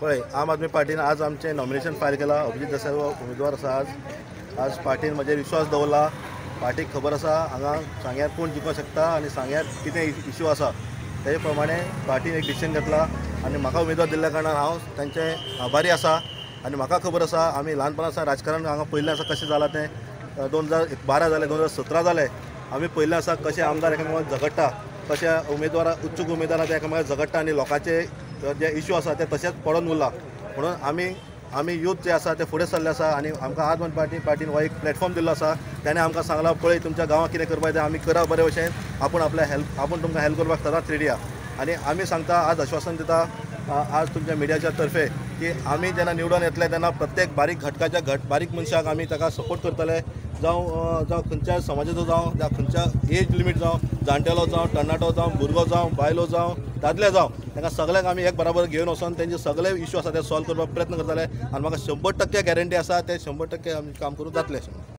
पळय आम आदमी पार्टीन आज आमचे नॉमिनेशन फायल केला. अभिजीत देसाई उमेदवार आसा. आज पार्टीन म्हजेर विश्वास दवरला. पार्टीक खबर आसा हांगा सांग्यार कोण जिखूंक शकता आनी सांग्यार कितें इश्यू आसा तेजे प्रमाणे पार्टीन एक डिसिजन घेतला आनी म्हाका उमेदवार दिल्ल्या कारणान हांव तांचे आभारी आसा. आनी म्हाका खबर आसा आमी ल्हानपणा राजकारण हांगा पयलें आसा कशें जालां तें 2012 जालें 2017 जालें. आमी पयलें आसा कशें आमदार एकामेकांक झगडटा, कशें उमेदवार उत्सुक उमेदवार एकामेकांक झगडटा आनी लोकांचे जे इश्यू आसा ते तशेंच पडून उरला. म्हणून आमी यूथ जे आसा ते फुडें सरले आसा आनी आमकां आज पार्टीन हो एक प्लॅटफॉर्म दिल्लो आसा. ताणें आमकां सांगलां पळय तुमच्या गांवांत कितें करपाक जाय आमी करा बरे भशेन. आपूण तुमकां हेल्प करपाक सदांच रेडी आहा. आनी आमी सांगता आज आश्वासन दिता आज तुमच्या मिडियाच्या तर्फे की आमी जेन्ना निवडून येतले तेन्ना प्रत्येक बारीक घटकाच्या बारीक मनशाक आमी ताका सपोर्ट करतले. जावं खंयच्या समाजाचो जावं खंयच्या एज लिमीट जावं जाणटेलो जावं तरणाटो जावं भुरगो जावं बायलो जावं दादले जावं तांकां सगळ्यांक आमी एक बराबर घेवन वचोन तेंचे सगळे इश्यू आसा ते सॉल्व करपाक प्रयत्न करतले. आनी म्हाका 100% गॅरंटी आसा ते 100% आमी काम करून जातले.